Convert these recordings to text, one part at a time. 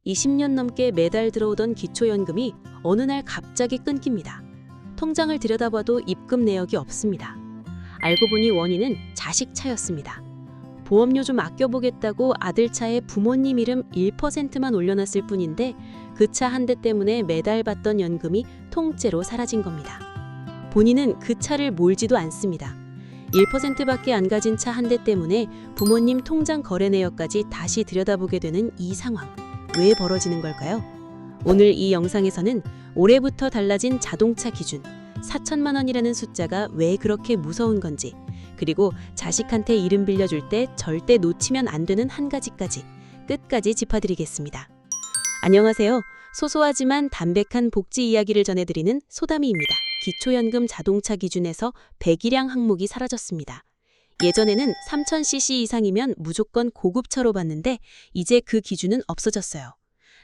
20년 넘게 매달 들어오던 기초연금이 어느 날 갑자기 끊깁니다. 통장을 들여다봐도 입금 내역이 없습니다. 알고 보니 원인은 자식 차였습니다. 보험료 좀 아껴보겠다고 아들 차에 부모님 이름 1%만 올려놨을 뿐인데 그 차 한 대 때문에 매달 받던 연금이 통째로 사라진 겁니다. 본인은 그 차를 몰지도 않습니다. 1%밖에 안 가진 차 한 대 때문에 부모님 통장 거래 내역까지 다시 들여다보게 되는 이 상황. 왜 벌어지는 걸까요? 오늘 이 영상에서는 올해부터 달라진 자동차 기준 4천만 원이라는 숫자가 왜 그렇게 무서운 건지, 그리고 자식한테 이름 빌려줄 때 절대 놓치면 안 되는 한 가지까지 끝까지 짚어드리겠습니다. 안녕하세요. 소소하지만 담백한 복지 이야기를 전해드리는 소담이입니다. 기초연금 자동차 기준에서 배기량 항목이 사라졌습니다. 예전에는 3000cc 이상이면 무조건 고급차로 봤는데 이제 그 기준은 없어졌어요.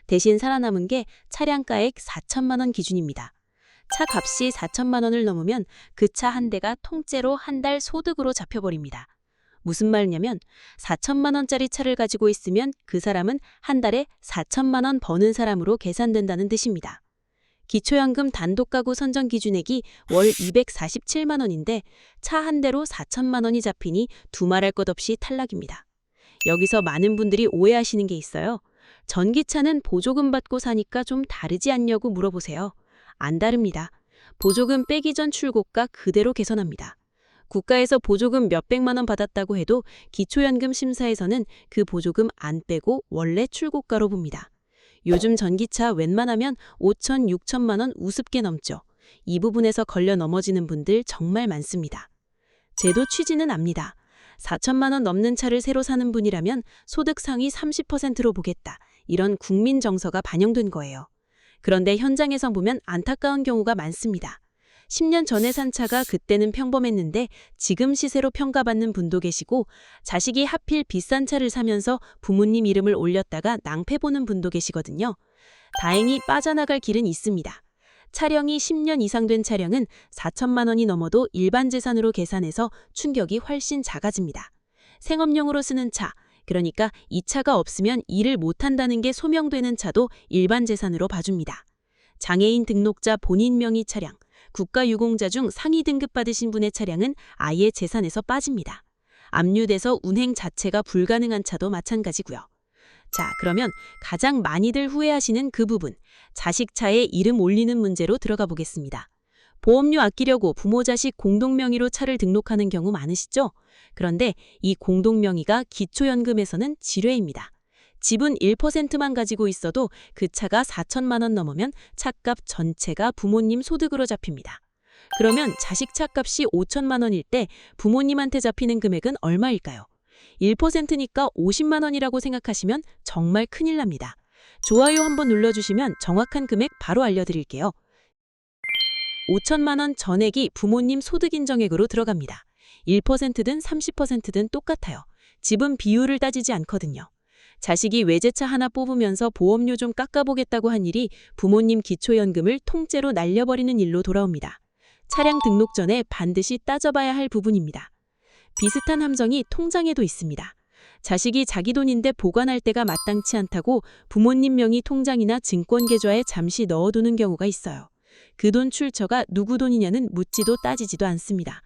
대신 살아남은 게 차량가액 4천만 원 기준입니다. 차 값이 4천만 원을 넘으면 그 차 한 대가 통째로 한 달 소득으로 잡혀버립니다. 무슨 말이냐면 4천만 원짜리 차를 가지고 있으면 그 사람은 한 달에 4천만 원 버는 사람으로 계산된다는 뜻입니다. 기초연금 단독가구 선정 기준액이 월 247만 원인데 차 한 대로 4천만 원이 잡히니 두말할 것 없이 탈락입니다. 여기서 많은 분들이 오해하시는 게 있어요. 전기차는 보조금 받고 사니까 좀 다르지 않냐고 물어보세요. 안 다릅니다. 보조금 빼기 전 출고가 그대로 개선합니다. 국가에서 보조금 몇백만 원 받았다고 해도 기초연금 심사에서는 그 보조금 안 빼고 원래 출고가로 봅니다. 요즘 전기차 웬만하면 5천, 6천만 원 우습게 넘죠. 이 부분에서 걸려 넘어지는 분들 정말 많습니다. 제도 취지는 압니다. 4천만 원 넘는 차를 새로 사는 분이라면 소득 상위 30%로 보겠다. 이런 국민 정서가 반영된 거예요. 그런데 현장에서 보면 안타까운 경우가 많습니다. 10년 전에 산 차가 그때는 평범했는데 지금 시세로 평가받는 분도 계시고, 자식이 하필 비싼 차를 사면서 부모님 이름을 올렸다가 낭패 보는 분도 계시거든요. 다행히 빠져나갈 길은 있습니다. 차량이 10년 이상 된 차량은 4천만 원이 넘어도 일반 재산으로 계산해서 충격이 훨씬 작아집니다. 생업용으로 쓰는 차, 그러니까 이 차가 없으면 일을 못한다는 게 소명되는 차도 일반 재산으로 봐줍니다. 장애인 등록자 본인 명의 차량, 국가유공자 중 상위 등급 받으신 분의 차량은 아예 재산에서 빠집니다. 압류돼서 운행 자체가 불가능한 차도 마찬가지고요. 자, 그러면 가장 많이들 후회하시는 그 부분, 자식 차에 이름 올리는 문제로 들어가 보겠습니다. 보험료 아끼려고 부모 자식 공동명의로 차를 등록하는 경우 많으시죠? 그런데 이 공동명의가 기초연금에서는 지뢰입니다. 지분 1%만 가지고 있어도 그 차가 4천만 원 넘으면 차값 전체가 부모님 소득으로 잡힙니다. 그러면 자식 차값이 5천만 원일 때 부모님한테 잡히는 금액은 얼마일까요? 1%니까 50만 원이라고 생각하시면 정말 큰일 납니다. 좋아요 한번 눌러주시면 정확한 금액 바로 알려드릴게요. 5천만 원 전액이 부모님 소득 인정액으로 들어갑니다. 1%든 30%든 똑같아요. 지분 비율을 따지지 않거든요. 자식이 외제차 하나 뽑으면서 보험료 좀 깎아보겠다고 한 일이 부모님 기초연금을 통째로 날려버리는 일로 돌아옵니다. 차량 등록 전에 반드시 따져봐야 할 부분입니다. 비슷한 함정이 통장에도 있습니다. 자식이 자기 돈인데 보관할 때가 마땅치 않다고 부모님 명의 통장이나 증권계좌에 잠시 넣어두는 경우가 있어요. 그 돈 출처가 누구 돈이냐는 묻지도 따지지도 않습니다.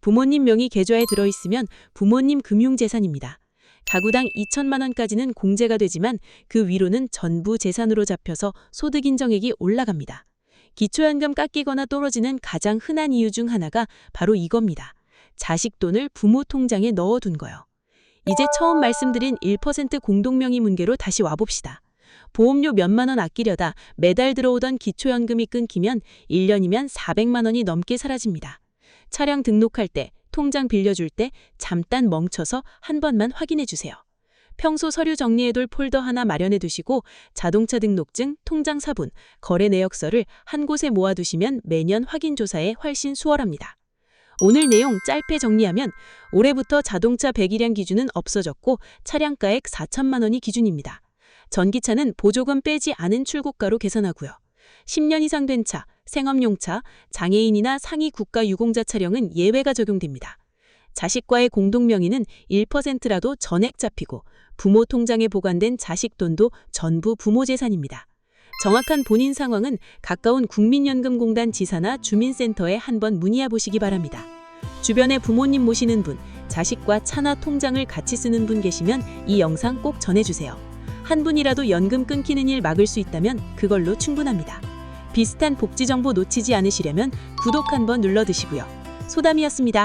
부모님 명의 계좌에 들어있으면 부모님 금융재산입니다. 가구당 2천만 원까지는 공제가 되지만 그 위로는 전부 재산으로 잡혀서 소득 인정액이 올라갑니다. 기초연금 깎이거나 떨어지는 가장 흔한 이유 중 하나가 바로 이겁니다. 자식 돈을 부모 통장에 넣어둔 거요. 이제 처음 말씀드린 1% 공동명의 문제로 다시 와봅시다. 보험료 몇만 원 아끼려다 매달 들어오던 기초연금이 끊기면 1년이면 400만 원이 넘게 사라집니다. 차량 등록할 때, 통장 빌려줄 때 잠깐 멈춰서 한 번만 확인해 주세요. 평소 서류 정리해둘 폴더 하나 마련해 두시고 자동차 등록증, 통장 사본, 거래 내역서를 한 곳에 모아두시면 매년 확인 조사에 훨씬 수월합니다. 오늘 내용 짧게 정리하면 올해부터 자동차 배기량 기준은 없어졌고 차량가액 4천만 원이 기준입니다. 전기차는 보조금 빼지 않은 출고가로 계산하고요. 10년 이상 된 차, 생업용 차, 장애인이나 상위 국가 유공자 차량은 예외가 적용됩니다. 자식과의 공동명의는 1%라도 전액 잡히고 부모 통장에 보관된 자식 돈도 전부 부모 재산입니다. 정확한 본인 상황은 가까운 국민연금공단 지사나 주민센터에 한번 문의해 보시기 바랍니다. 주변에 부모님 모시는 분, 자식과 차나 통장을 같이 쓰는 분 계시면 이 영상 꼭 전해주세요. 한 분이라도 연금 끊기는 일 막을 수 있다면 그걸로 충분합니다. 비슷한 복지 정보 놓치지 않으시려면 구독 한번 눌러두시고요. 소담이었습니다.